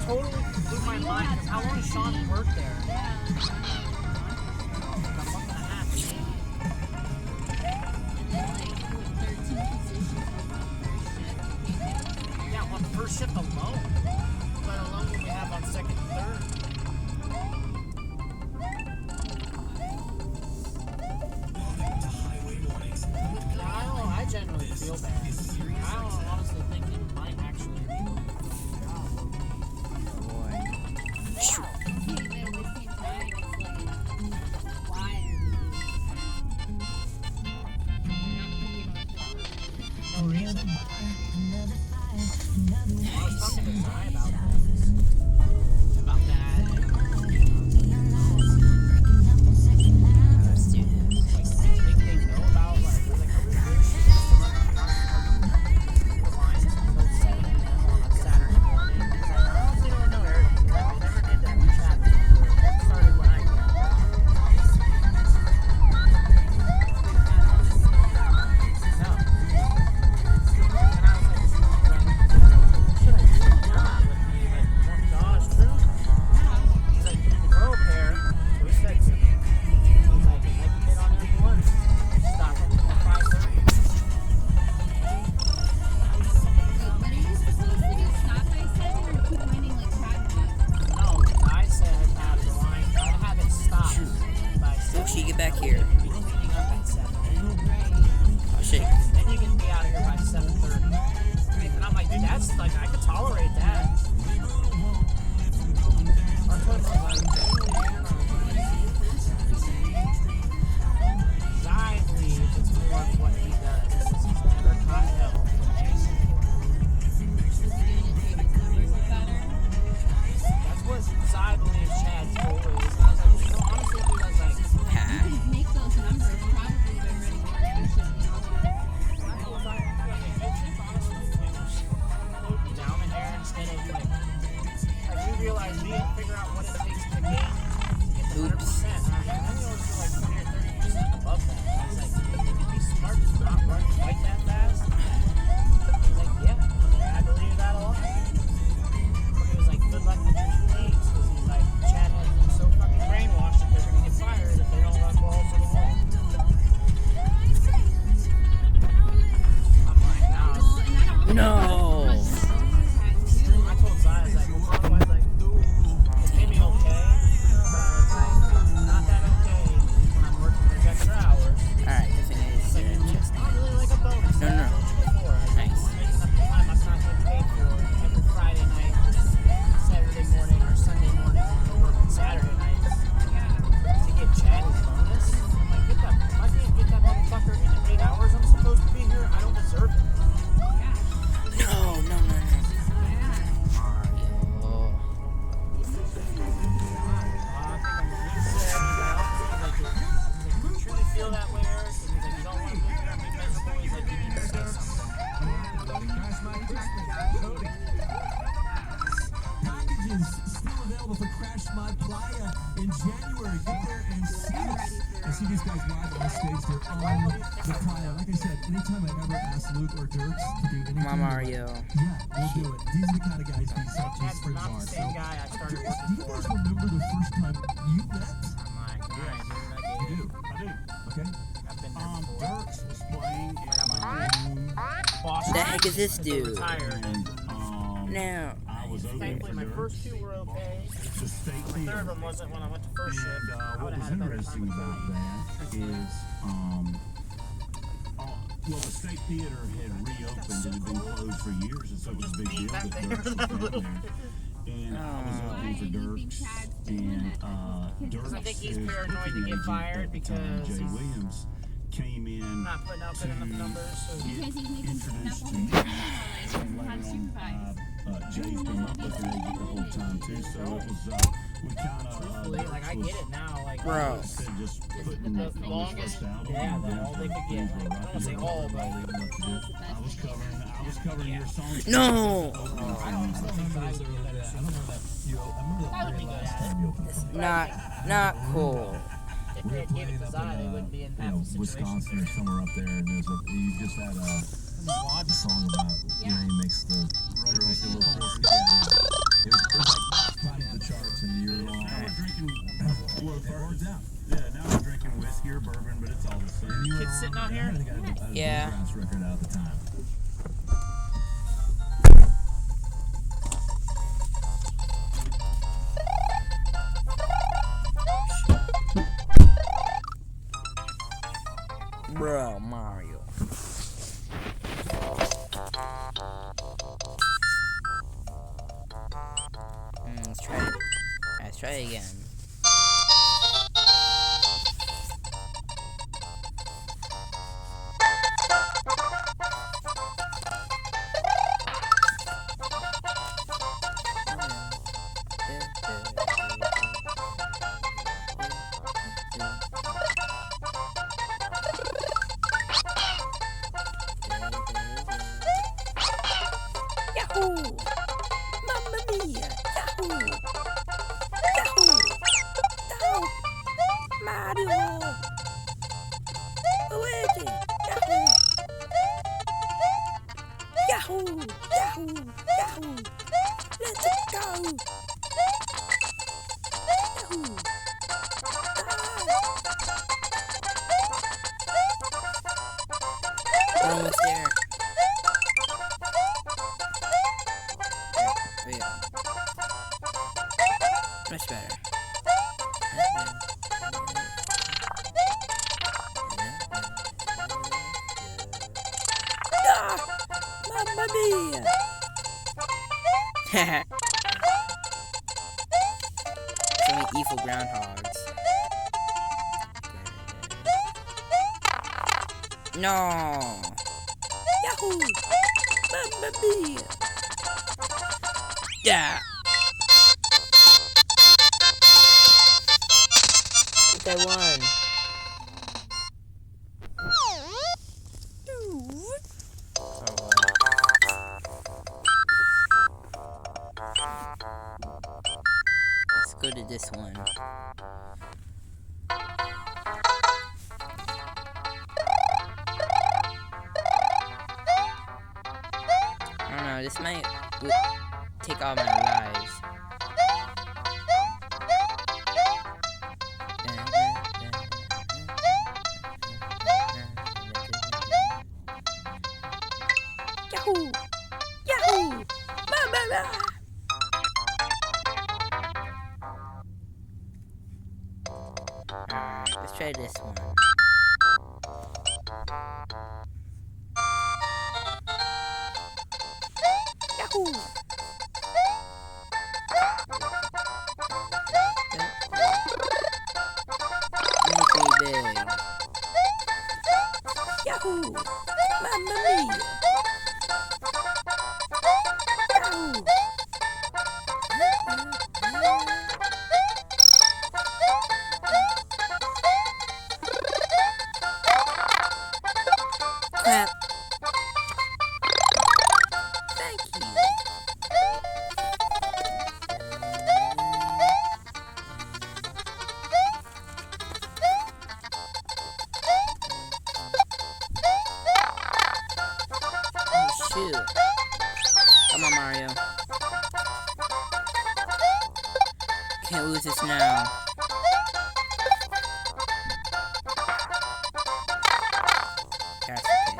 totally blew my mind. Because how long has Sean worked there? Like a month and a half, maybe. Yeah, on first shift alone. Let alone what we have on second and third. I generally feel bad. I honestly think it might actually be a job. No reason. I was talking to Zai about this. About that. Think they know about, like, are we really supposed to run the lines until 7 a.m. on a Saturday morning? He's like, I honestly don't know, Eric. He's like, we never did that. We chatted before. It started when I got there. No. And I was like, should I do a job with me? Like, no, it's true. He's like, you need to grow a pair. So he said to me. He's like, and like you did on everyone, stop at 5:30. No, I said have the line, try to have it stop by 7. Lucy, get back here. You can be cleaning up at 7. Oh, shit. Then you can be out of here by 7:30. And I'm like, dude, that's like, I could tolerate that. Our coach was like, Zai believes it's more of what he does. He's never caught hell from chasing for That's what Zai believes Chad's goal is. And I was like, you know, honestly, dude, I was like, Make those numbers probably been ready for I was like, honestly, float down in there instead of like we realize we didn't figure out what it takes to get to 100%. And I was like, I only was like 20 or 30% above that. I was like, it'd be smart to not run quite that fast. He's like, yeah, I mean, I believe that a lot. But he was like, good luck with your teammates, because he's like, Chad has them so fucking brainwashed that they're gonna get fired if they don't run balls to the wall. I'm like, nah. No. I told Zai, I was like, well, bro, I was like, it made me okay, but I was like, it's not that okay when I'm working those extra hours. Alright, definitely. It's like, it's not really like a bonus. No, no. I told you before. I was like, Nice. making up the time I'm not getting paid for every Friday night, Saturday morning, or Sunday morning, or working Saturday nights to get Chad his bonus. I'm like, get that, if I can't get that motherfucker in the 8 hours I'm supposed to be here, I don't deserve it. No. Feel that way, Eric. And he's like, you don't want to be here and be miserable. He's like, you need to say something. Packages still available for Crash My Playa in January. Get there and see us. I see these guys live on the stage. They're on the playa. Like I said, anytime I ever ask Luke or Dirks to do anything, Come on, Mario. yeah, we'll do it. These are the kind of guys we set these Chad's springs not are. the same guy I started Do working you for. guys remember the first time you met? I'm like, alright, dude, I get You it. do. I do. Okay. I've been there before. Dirks was playing in Boston. The heck is this He's dude? retired. Now. I was over Thankfully, my for first 2 were okay. the state The theater. third one wasn't when I went to first shift. And I what would was have had a better time interesting with about Cody. that is, well, the state theater had reopened and had been closed for years, and so it was a big deal that Dirks was down there. And I was opening for Dirks, and Dirks' I think he's booking paranoid to get agent fired at the time, because Jay he's Williams, came in not putting out good enough numbers. So Because he's making introduced enough to me. money to have supervised. Jay's been my booking agent the whole time too, so it was we kind of truthfully, like I get it now. Like Bro. just putting the longest, yeah, the all they could get. Like, I don't want to say all, but I was covering your songs. No. I don't think I would get better. I would be good at it. Not cool. If they had given it to Zai, they wouldn't be in half the situation. Wisconsin or somewhere up there, and you just had a song about Rain makes the girls feel a little frisky. Yeah. It was like Try again. Yahoo! Mamma mia! Yahoo! Yahoo! Yahoo! Mario! Luigi! Yahoo! Yahoo! Yahoo! Yahoo! Let's go! Yahoo! We're almost there. There we go. Much better. Ah! Mamma mia! So many evil groundhogs. No! Yahoo! Mamma mia! Yeah! I think I won. Let's go to this one. I don't know, this might take all my lives. Yahoo! Yahoo! Mamma mia! Alright, let's try this one. Yahoo! Pretty big. Yahoo! Mamma mia! Yahoo! Crap. Thank you. Oh shoot. Come on, Mario. Can't lose this now. That's okay.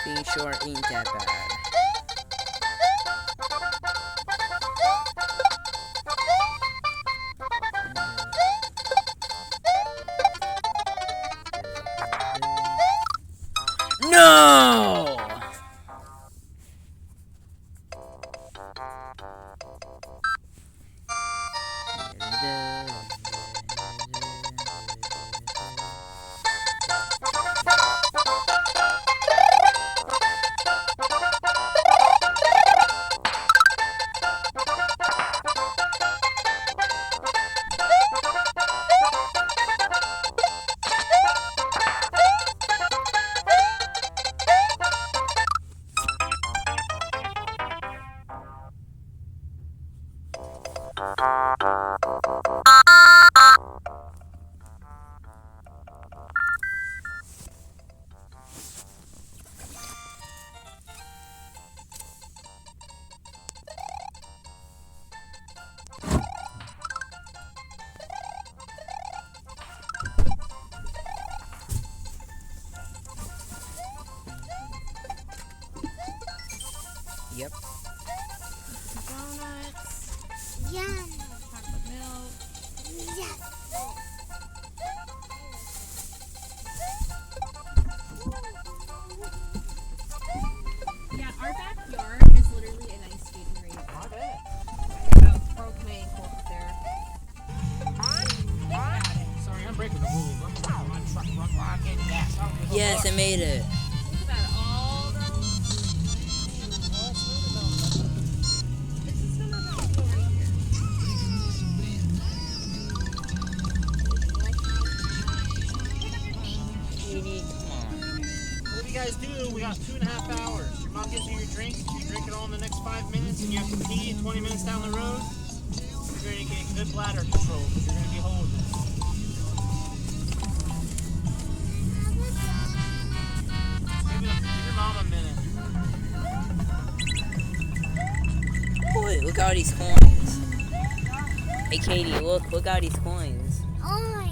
Being short ain't that bad. No! Yep. Donuts, Yum. chocolate milk. Yes. Yeah, our backyard is literally an ice skating rink. Yes, I made it. Think about all those. This is some of that over here. Katie, come on. What do you guys do? We got 2.5 hours. Your mom gives you your drink. You drink it all in the next 5 minutes, and you have to pee 20 minutes down the road. You're going to get good bladder control because you're going to be holding it. Give your mom a minute. Boy, look at all these coins. Hey Katie, look at all these coins. Oh my